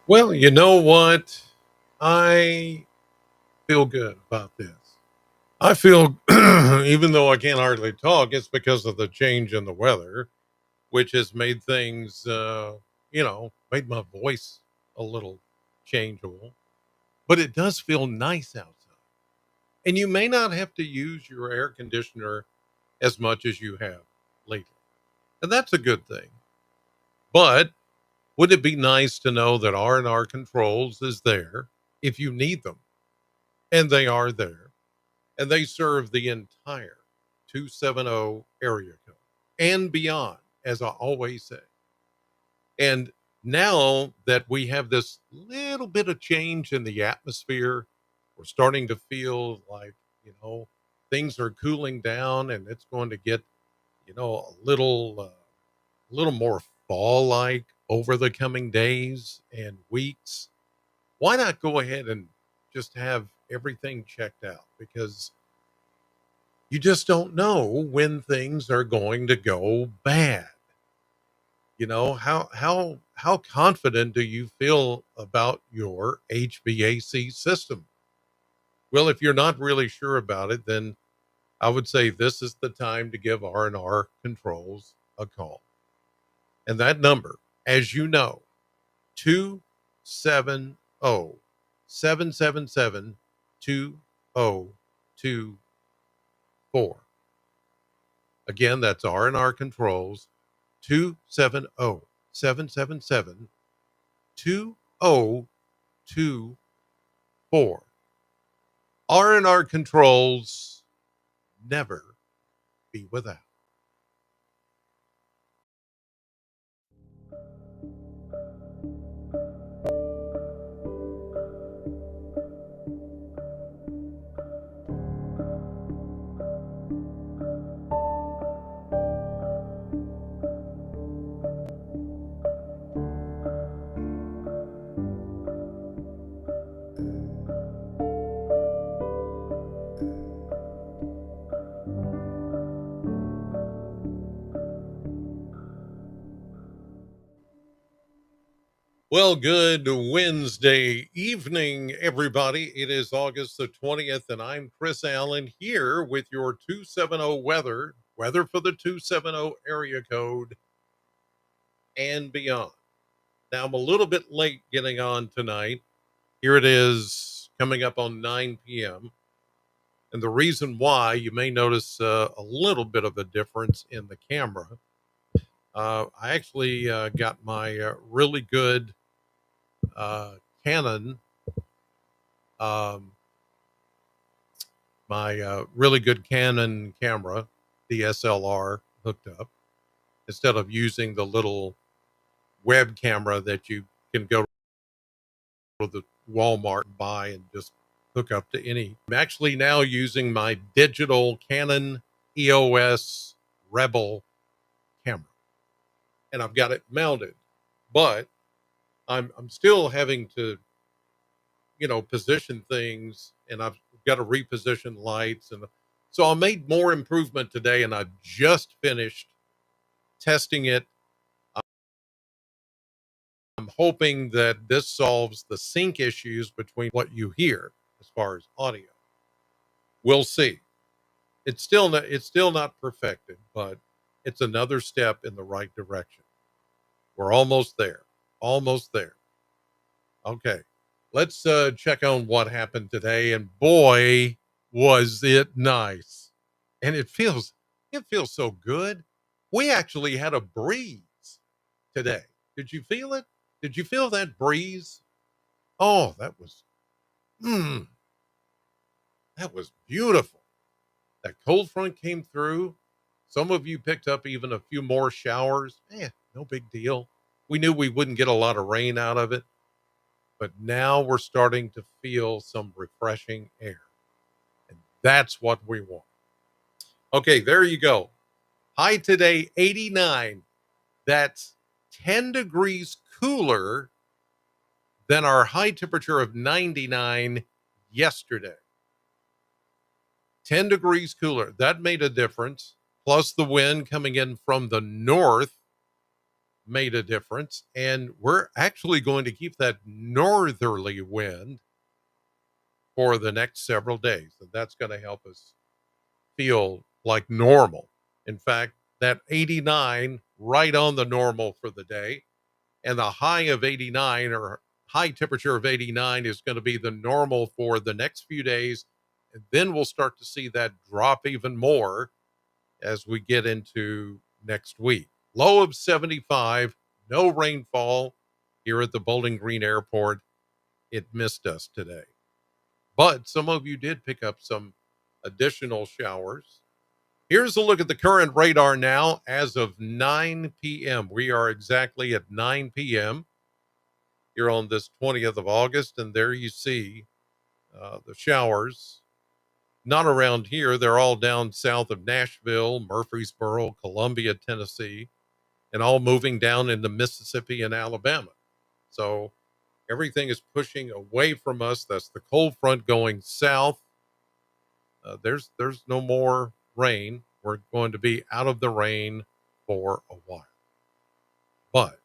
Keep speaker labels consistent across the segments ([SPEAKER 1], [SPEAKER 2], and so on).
[SPEAKER 1] Well, you know what? I feel good about this. I feel, even though I can't hardly talk, it's because of the change in the weather, which has made things, made my voice a little changeable. But it does feel nice outside. And you may not have to use your air conditioner as much as you have lately. And that's a good thing. But would it be nice to know that R&R Controls is there if you need them? And they are there, and they serve the entire 270 area code and beyond, as I always say. And now that we have this little bit of change in the atmosphere, we're starting to feel like, you know, things are cooling down and it's going to get, a little more fall like over the coming days and weeks. Why not go ahead and just have everything checked out? Because you just don't know when things are going to go bad. How confident do you feel about your HVAC system? Well, if you're not really sure about it, then I would say this is the time to give R&R Controls a call. And that number, as you know, 270 777 2024. Again, that's R&R Controls, 270 777 2024. R&R Controls, never be without. Well, good Wednesday evening, everybody. It is August the 20th, and I'm Chris Allen here with your 270 weather for the 270 area code and beyond. Now, I'm a little bit late getting on tonight. Here it is coming up on 9 p.m. And the reason why you may notice a little bit of a difference in the camera. I actually got my really good uh, Canon, um, really good Canon camera, DSLR, hooked up instead of using the little web camera that you can go to the Walmart and buy and just hook up to any. I'm actually now using my digital Canon EOS Rebel camera, and I've got it mounted, but I'm still having to position things, and I've got to reposition lights, and so I made more improvement today, and I just finished testing it. I'm hoping that this solves the sync issues between what you hear as far as audio. We'll see. It's still not perfected, but it's another step in the right direction. We're almost there. Almost there. Okay. Let's check on what happened today, and boy was it nice. And it feels so good. We actually had a breeze today. Did you feel it? Did you feel that breeze? Oh, mm, that was beautiful. That cold front came through. Some of you picked up even a few more showers. No big deal. We knew we wouldn't get a lot of rain out of it, but now we're starting to feel some refreshing air. And that's what we want. Okay, there you go. High today, 89. That's 10 degrees cooler than our high temperature of 99 yesterday. 10 degrees cooler. That made a difference. Plus the wind coming in from the north made a difference. And we're actually going to keep that northerly wind for the next several days. And that's going to help us feel like normal. In fact, that 89 right on the normal for the day, and the high of 89 or high temperature of 89 is going to be the normal for the next few days. And then we'll start to see that drop even more as we get into next week. Low of 75, no rainfall here at the Bowling Green Airport. It missed us today. But some of you did pick up some additional showers. Here's a look at the current radar now as of 9 p.m. We are exactly at 9 p.m. here on this 20th of August. And there you see the showers. Not around here. They're all down south of Nashville, Murfreesboro, Columbia, Tennessee, and all moving down into Mississippi and Alabama. So everything is pushing away from us. That's the cold front going south. There's no more rain. We're going to be out of the rain for a while. But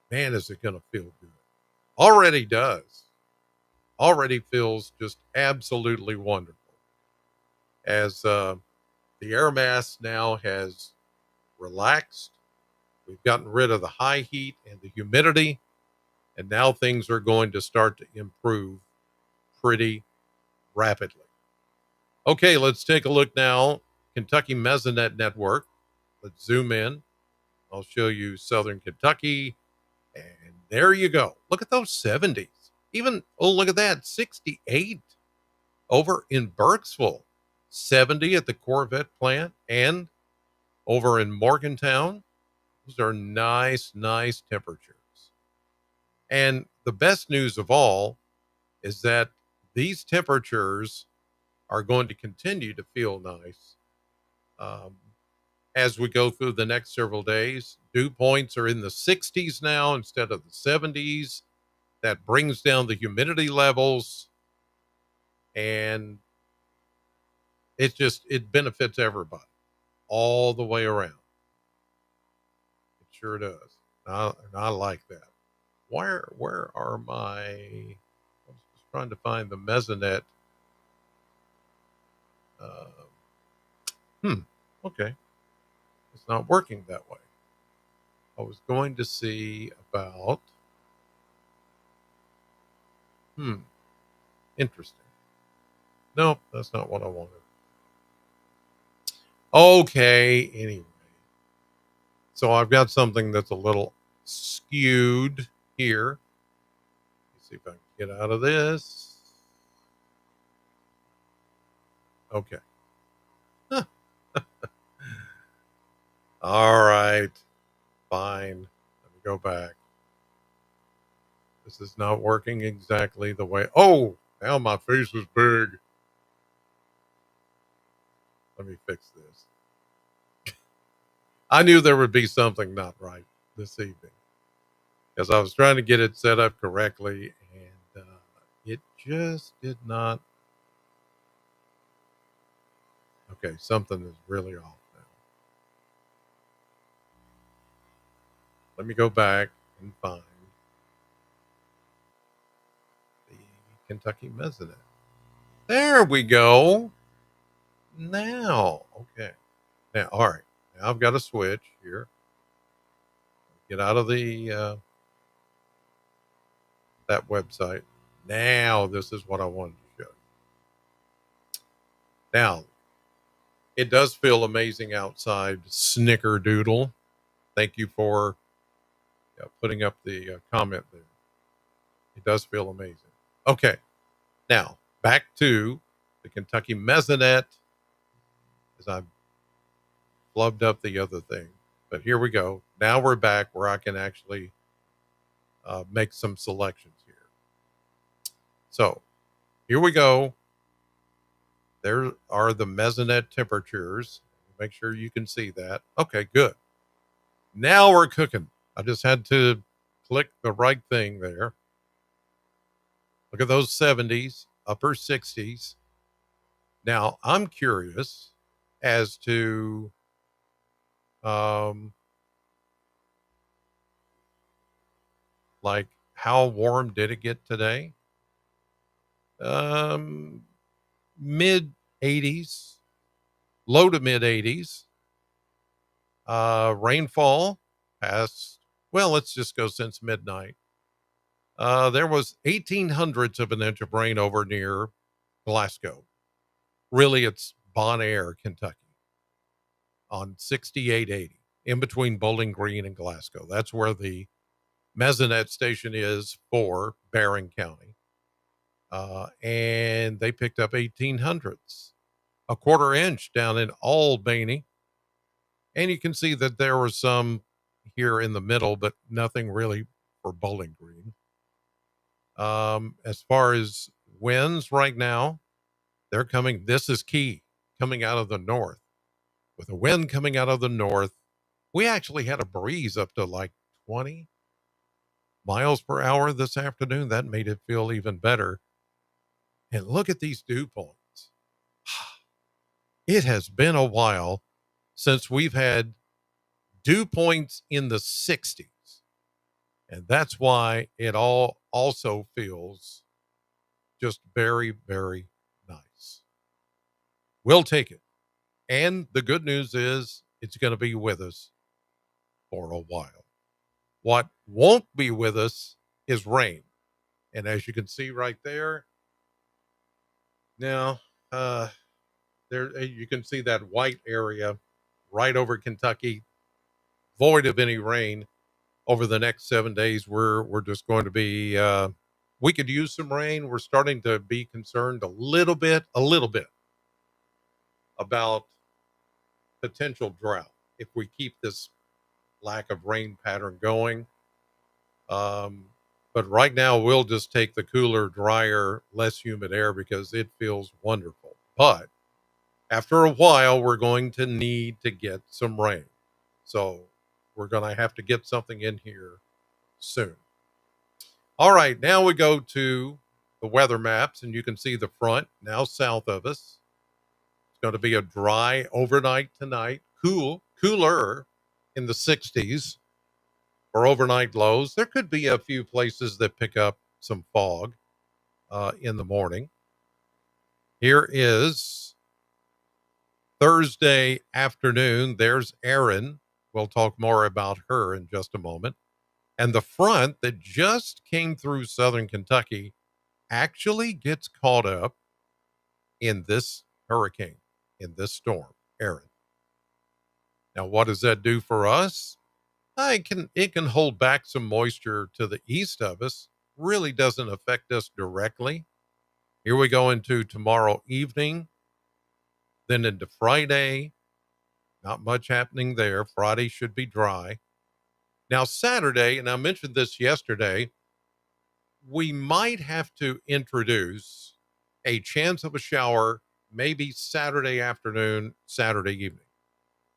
[SPEAKER 1] man, is it going to feel good. Already does. Already feels just absolutely wonderful. As the air mass now has relaxed, we've gotten rid of the high heat and the humidity, and now things are going to start to improve pretty rapidly. Okay, let's take a look now. Kentucky Mesonet Network. Let's zoom in. I'll show you Southern Kentucky. And there you go. Look at those 70s. Even, oh, look at that, 68 over in Burkesville, 70 at the Corvette plant, and over in Morgantown. Those are nice, nice temperatures. And the best news of all is that these temperatures are going to continue to feel nice as we go through the next several days. Dew points are in the 60s now instead of the 70s. That brings down the humidity levels, and it benefits everybody all the way around. It sure does. And I like that. Where are my? I was just trying to find the Mesonet. Okay, it's not working that way. I was going to see about. Interesting. Nope, that's not what I wanted. Okay, anyway. So I've got something that's a little skewed here. Let's see if I can get out of this. Okay. Huh. All right. Fine. Let me go back. This is not working exactly the way. Oh, now my face is big. Let me fix this. I knew there would be something not right this evening because I was trying to get it set up correctly, and it just did not. Okay, something is really off now. Let me go back and find the Kentucky Mesonet. There we go. Now, okay. Now, all right. Now I've got a switch here. Get out of the that website. Now this is what I wanted to show you. Now, it does feel amazing outside. Snickerdoodle. Thank you for putting up the comment there. It does feel amazing. Okay. Now, back to the Kentucky Mesonet as I flubbed up the other thing. But here we go. Now we're back where I can actually make some selections here. So here we go. There are the Mesonet temperatures. Make sure you can see that. Okay, good. Now we're cooking. I just had to click the right thing there. Look at those 70s, upper 60s. Now I'm curious as to Like, how warm did it get today? Um, Mid 80s, low to mid 80s. Rainfall past, well, let's just go since midnight. There was 1800ths of an inch of rain over near Glasgow. Really, it's Bon Air, Kentucky, on 6880, in between Bowling Green and Glasgow. That's where the Mesonet station is for Barron County. And they picked up 1800ths, a quarter inch down in Albany. And you can see that there was some here in the middle, but nothing really for Bowling Green. As far as winds right now, they're coming. This is key, coming out of the north. With a wind coming out of the north, we actually had a breeze up to like 20 miles per hour this afternoon. That made it feel even better. And look at these dew points. It has been a while since we've had dew points in the 60s. And that's why it all also feels just very, very nice. We'll take it. And the good news is it's going to be with us for a while. What won't be with us is rain. And as you can see right there, now, there you can see that white area right over Kentucky, void of any rain. Over the next 7 days, we're just going to be. We could use some rain. We're starting to be concerned a little bit about potential drought if we keep this lack of rain pattern going. But right now, we'll just take the cooler, drier, less humid air because it feels wonderful. But after a while, we're going to need to get some rain. So we're going to have to get something in here soon. All right, now we go to the weather maps, and you can see the front now south of us. It's going to be a dry overnight tonight, cooler in the 60s for overnight lows. There could be a few places that pick up some fog in the morning. Here is Thursday afternoon. There's Erin. We'll talk more about her in just a moment. And the front that just came through southern Kentucky actually gets caught up in this hurricane, in this storm, Erin. Now, what does that do for us? It can hold back some moisture to the east of us. Really doesn't affect us directly. Here we go into tomorrow evening, then into Friday. Not much happening there. Friday should be dry. Now, Saturday, and I mentioned this yesterday, we might have to introduce a chance of a shower maybe Saturday afternoon, Saturday evening.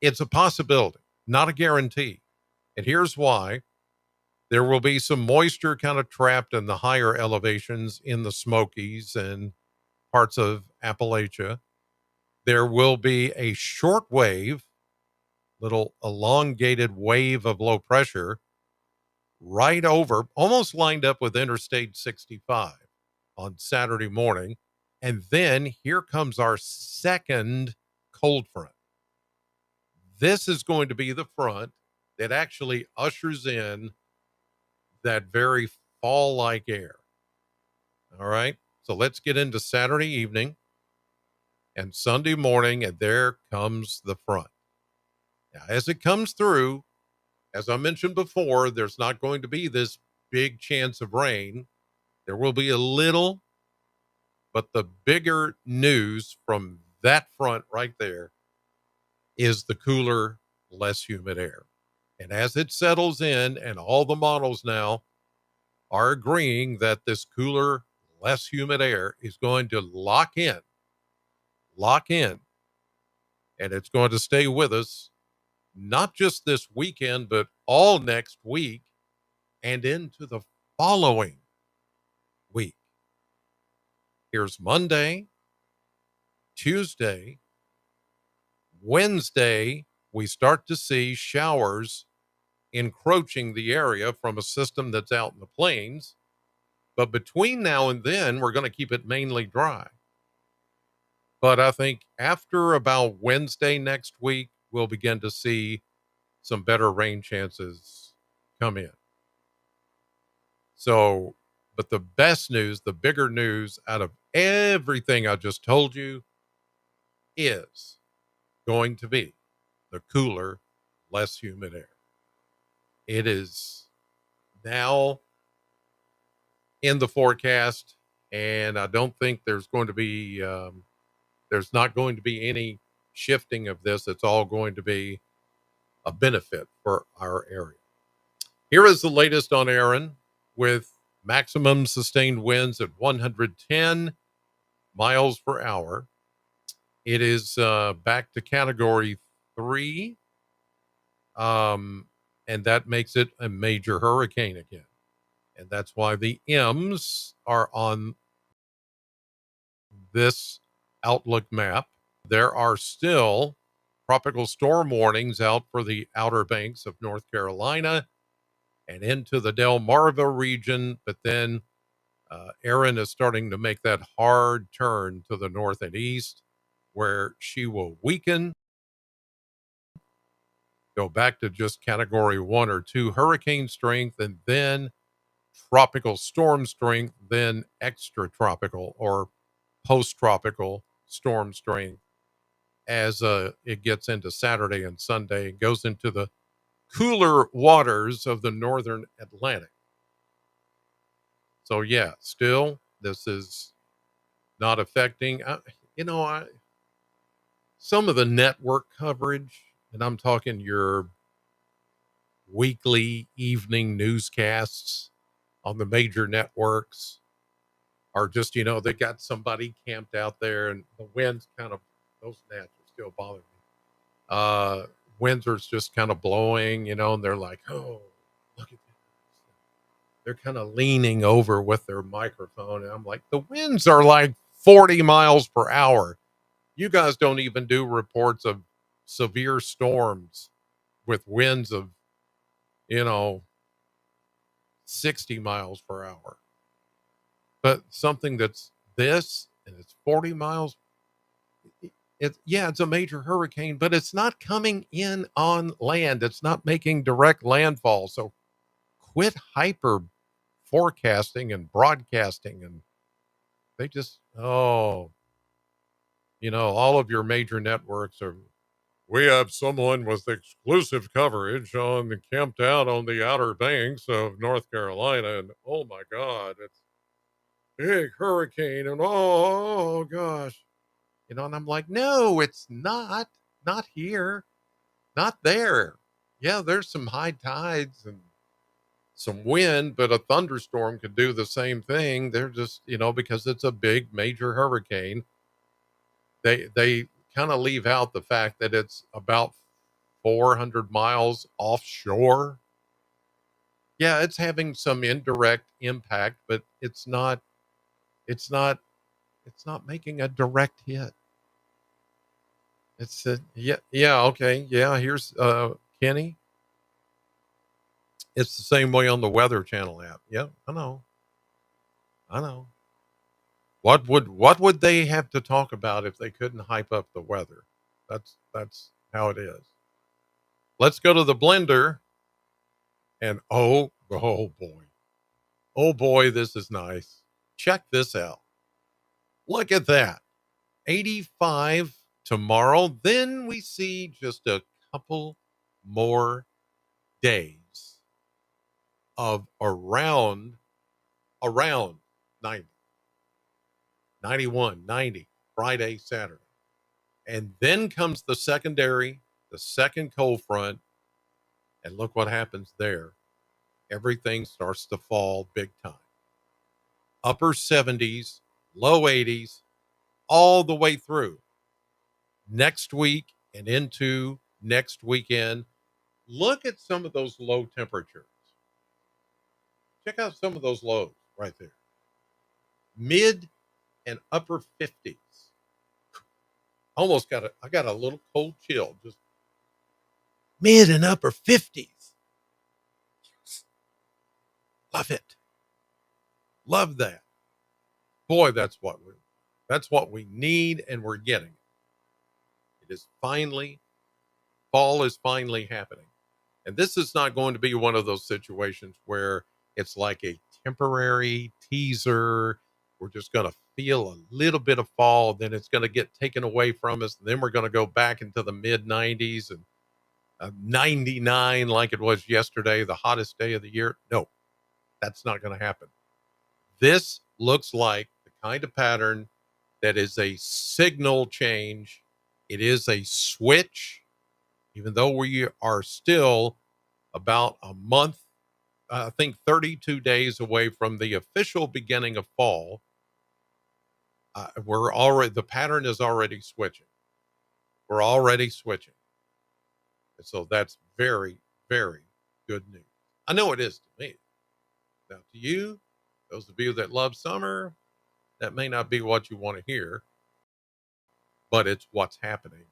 [SPEAKER 1] It's a possibility, not a guarantee. And here's why. There will be some moisture kind of trapped in the higher elevations in the Smokies and parts of Appalachia. There will be a short wave, little elongated wave of low pressure right over, almost lined up with Interstate 65 on Saturday morning. And then here comes our second cold front. This is going to be the front that actually ushers in that very fall like air. All right. So let's get into Saturday evening and Sunday morning. And there comes the front. Now, as it comes through, as I mentioned before, there's not going to be this big chance of rain. There will be a little, but the bigger news from that front right there is the cooler, less humid air. And as it settles in, and all the models now are agreeing that this cooler, less humid air is going to lock in, and it's going to stay with us, not just this weekend, but all next week and into the following week. Here's Monday, Tuesday, Wednesday. We start to see showers encroaching the area from a system that's out in the plains. But between now and then, we're going to keep it mainly dry. But I think after about Wednesday next week, we'll begin to see some better rain chances come in. So, but the best news, the bigger news out of everything I just told you is going to be the cooler, less humid air. It is now in the forecast, and I don't think there's going to be, there's not going to be any shifting of this. It's all going to be a benefit for our area. Here is the latest on Erin with maximum sustained winds at 110 miles per hour. It is back to category 3, and that makes it a major hurricane again. And that's why the M's are on this Outlook map. There are still tropical storm warnings out for the Outer Banks of North Carolina and into the Delmarva region, but then Erin is starting to make that hard turn to the north and east, where she will weaken, go back to just category 1 or 2 hurricane strength, and then tropical storm strength, then extra tropical or post tropical storm strength as it gets into Saturday and Sunday and goes into the cooler waters of the northern Atlantic. So, yeah, still, this is not affecting, some of the network coverage, and I'm talking your weekly evening newscasts on the major networks are just, they got somebody camped out there and the winds kind of, those gnats are still bothering me. Winds are just kind of blowing, and they're like, oh, look at this. They're kind of leaning over with their microphone. And I'm like, the winds are like 40 miles per hour. You guys don't even do reports of severe storms with winds of, 60 miles per hour. But something that's this and it's 40 miles, it's a major hurricane, but it's not coming in on land. It's not making direct landfall. So quit hyper forecasting and broadcasting. And they just, all of your major networks are, we have someone with exclusive coverage on the camped out on the Outer Banks of North Carolina. And oh my God, it's big hurricane. And oh gosh, and I'm like, no, it's not here, not there. Yeah, there's some high tides and some wind, but a thunderstorm could do the same thing. They're just, because it's a big major hurricane, they kind of leave out the fact that it's about 400 miles offshore. Yeah, it's having some indirect impact, but it's not it's not making a direct hit. It's yeah, okay. Yeah, here's Kenny. It's the same way on the Weather Channel app. Yeah, I know. I know. What would they have to talk about if they couldn't hype up the weather? That's how it is. Let's go to the blender and oh boy. Oh boy, this is nice. Check this out. Look at that. 85 tomorrow. Then we see just a couple more days of around 90, 91, 90, Friday, Saturday. And then comes the second cold front. And look what happens there. Everything starts to fall big time. Upper 70s, low 80s, all the way through next week and into next weekend. Look at some of those low temperatures. Check out some of those lows right there. Mid and upper 50s. I got a little cold chill. Just mid and upper 50s. Love it. Love that. Boy, that's what we need, and we're getting it. It is finally fall is finally happening. And this is not going to be one of those situations where it's like a temporary teaser. We're just going to feel a little bit of fall, then it's going to get taken away from us. And then we're going to go back into the mid 90s and 99 like it was yesterday, the hottest day of the year. No, that's not going to happen. This looks like the kind of pattern that is a signal change. It is a switch, even though we are still about a month, I think 32 days away from the official beginning of fall. The pattern is already switching. We're already switching. And so that's very, very good news. I know it is to me. Now, to you, those of you that love summer, that may not be what you want to hear, but it's what's happening.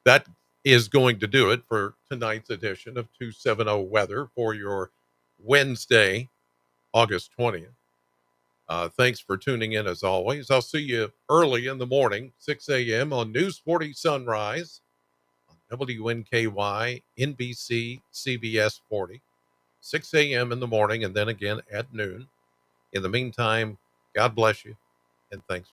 [SPEAKER 1] That is going to do it for tonight's edition of 270 Weather for your Wednesday, August 20th. Thanks for tuning in as always. I'll see you early in the morning, 6 a.m. on News 40 Sunrise on WNKY, NBC, CBS 40, 6 a.m. in the morning, and then again at noon. In the meantime, God bless you and thanks.